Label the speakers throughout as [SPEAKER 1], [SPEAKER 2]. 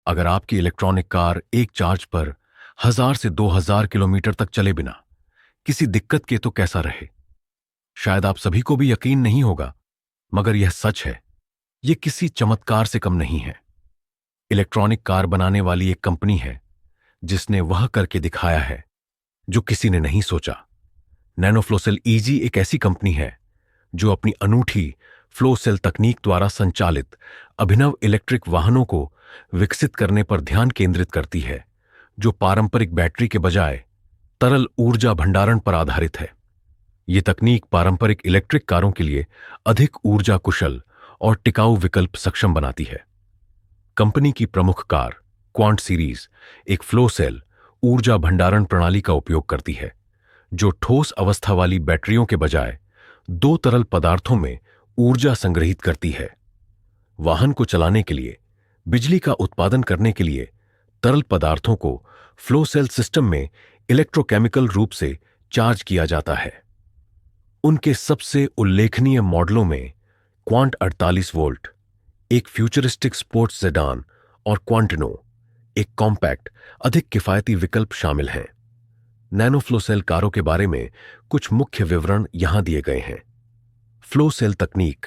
[SPEAKER 1] अगर आपकी electronic car एक चार्ज पर 1000 से 2000 किलोमीटर तक चले बिना किसी दिक्कत के तो कैसा रहे। शायद आप सभी को भी यकीन नहीं होगा, मगर यह सच है। यह किसी चमत्कार से कम नहीं है। इलेक्ट्रॉनिक कार बनाने वाली एक कंपनी है जिसने वह करके दिखाया है जो किसी ने नहीं सोचा। नैनोफ्लोसेल ईजी एक ऐसी कंपनी है जो अपनी अनूठी फ्लो सेल तकनीक द्वारा संचालित अभिनव इलेक्ट्रिक वाहनों को विकसित करने पर ध्यान केंद्रित करती है, जो पारंपरिक बैटरी के बजाय तरल ऊर्जा भंडारण पर आधारित है। यह तकनीक पारंपरिक इलेक्ट्रिक कारों के लिए अधिक ऊर्जा कुशल और टिकाऊ विकल्प सक्षम बनाती है। कंपनी की प्रमुख कार क्वांट सीरीज एक फ्लो सेल ऊर्जा भंडारण प्रणाली का उपयोग करती है, जो ठोस अवस्था वाली बैटरियों के बजाय दो तरल पदार्थों में ऊर्जा संग्रहित करती है। वाहन को चलाने के लिए, बिजली का उत्पादन करने के लिए तरल पदार्थों को फ्लो सेल सिस्टम में इलेक्ट्रोकेमिकल रूप से चार्ज किया जाता है। उनके सबसे उल्लेखनीय मॉडलों में क्वांट 48 वोल्ट, एक फ्यूचरिस्टिक स्पोर्ट्स सेडान, और क्वांटिनो, एक कॉम्पैक्ट अधिक किफायती विकल्प शामिल हैं। नैनोफ्लो सेल कारों के बारे में कुछ मुख्य विवरण यहां दिए गए हैं। फ्लो सेल तकनीक।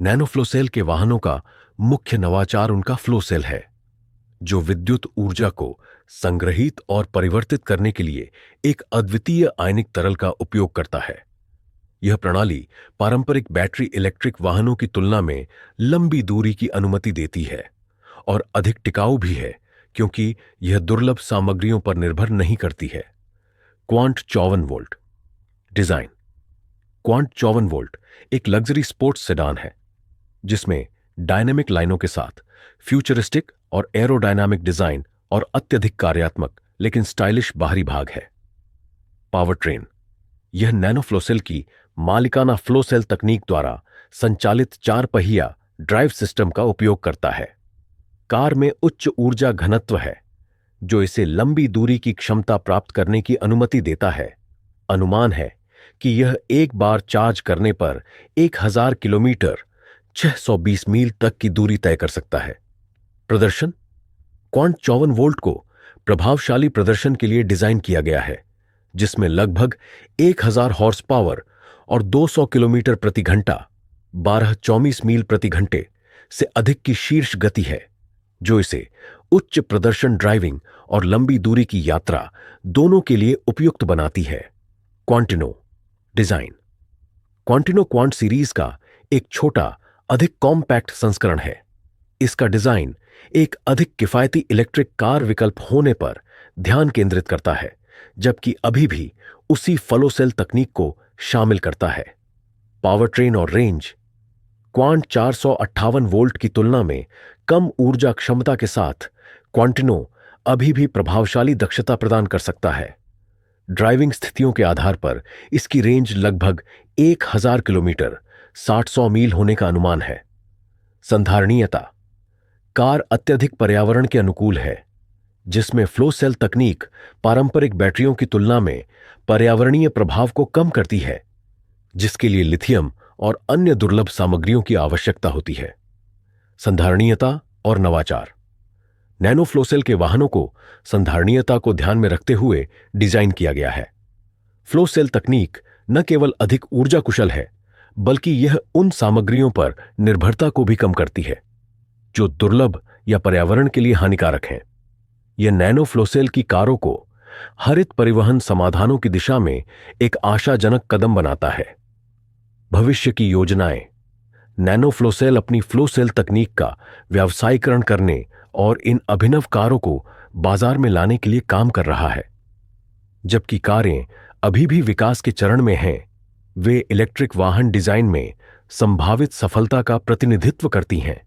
[SPEAKER 1] नैनोफ्लो सेल के वाहनों का मुख्य नवाचार उनका फ्लो सेल है, जो विद्युत ऊर्जा को संग्रहित और परिवर्तित करने के लिए एक अद्वितीय आयनिक तरल का उपयोग करता है। यह प्रणाली पारंपरिक बैटरी इलेक्ट्रिक वाहनों की तुलना में लंबी दूरी की अनुमति देती है और अधिक टिकाऊ भी है, क्योंकि यह दुर्लभ सामग्रियों पर निर्भर नहीं करती है। Quant 54 volt design. Quant 54 volt एक लग्जरी स्पोर्ट्स सेडान है जिसमें डायनेमिक लाइनों के साथ फ्यूचरिस्टिक और एरोडायनामिक डिजाइन और अत्यधिक कार्यात्मक लेकिन स्टाइलिश बाहरी भाग है। Power train. यह नैनोफ्लो सेल की मालिकाना फ्लो सेल तकनीक द्वारा संचालित 4 पहिया ड्राइव सिस्टम का उपयोग करता है। कार में उच्च ऊर्जा घनत्व है, जो इसे लंबी दूरी की क्षमता प्राप्त करने की अनुमति देता है। अनुमान है कि यह एक बार चार्ज करने पर 1000 किलोमीटर 620 मील तक की दूरी तय कर सकता है। प्रदर्शन। क्वांट 54 वोल्ट को प्रभावशाली प्रदर्शन के लिए डिजाइन किया गया है, जिसमें लगभग 1000 हॉर्स पावर और 200 किलोमीटर प्रति घंटा 1224 मील प्रति घंटे से अधिक की शीर्ष गति है, जो इसे उच्च प्रदर्शन ड्राइविंग और लंबी दूरी की यात्रा दोनों के लिए उपयुक्त बनाती है। क्वांटिनो डिजाइन। क्वांटिनो क्वांट सीरीज का एक छोटा, अधिक कॉम्पैक्ट संस्करण है। इसका डिजाइन एक अधिक किफायती इलेक्ट्रिक कार विकल्प होने पर ध्यान केंद्रित करता है, जबकि अभी भी उसी फ्लो सेल तकनीक को शामिल करता है। पावर ट्रेन और रेंज। क्वांट 458 वोल्ट की तुलना में कम ऊर्जा क्षमता के साथ क्वांटिनो अभी भी प्रभावशाली दक्षता प्रदान कर सकता है। ड्राइविंग स्थितियों के आधार पर इसकी रेंज लगभग 1000 किलोमीटर 700 मील होने का अनुमान है। संधारणीयता। कार अत्यधिक पर्यावरण के अनुकूल है, जिसमें फ्लो सेल तकनीक पारंपरिक बैटरियों की तुलना में पर्यावरणीय प्रभाव को कम करती है, जिसके लिए लिथियम और अन्य दुर्लभ सामग्रियों की आवश्यकता होती है। संधारणीयता और नवाचार। नैनोफ्लो सेल के वाहनों को संधारणीयता को ध्यान में रखते हुए डिजाइन किया गया है। फ्लो सेल तकनीक न केवल अधिक ऊर्जा कुशल है, बल्कि यह उन सामग्रियों पर निर्भरता को भी कम करती है जो दुर्लभ या पर्यावरण के लिए हानिकारक हैं। यह नैनोफ्लो सेल की कारों को हरित परिवहन समाधानों की दिशा में एक आशाजनक कदम बनाता है। भविष्य की योजनाएं। नैनोफ्लो सेल अपनी फ्लो सेल तकनीक का व्यावसायीकरण करने और इन अभिनव कारों को बाजार में लाने के लिए काम कर रहा है। जबकि कारें अभी भी विकास के चरण में हैं, वे इलेक्ट्रिक वाहन डिजाइन में संभावित सफलता का प्रतिनिधित्व करती हैं,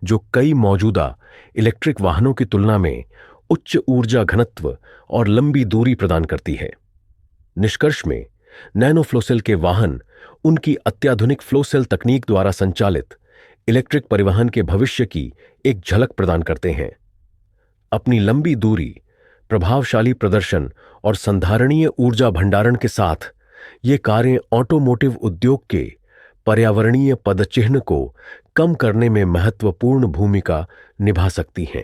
[SPEAKER 1] जो कई मौजूदा इलेक्ट्रिक वाहनों की तुलना में उच्च ऊर्जा घनत्व और लंबी दूरी प्रदान करती है। निष्कर्ष में, नैनोफ्लो सेल के वाहन उनकी अत्याधुनिक फ्लो सेल तकनीक द्वारा संचालित इलेक्ट्रिक परिवहन के भविष्य की एक झलक प्रदान करते हैं। अपनी लंबी दूरी, प्रभावशाली प्रदर्शन और संधारणीय ऊर्जा भंडारण के साथ ये कारें ऑटोमोटिव उद्योग के पर्यावरणीय पदचिह्न को कम करने में महत्वपूर्ण भूमिका निभा सकती हैं।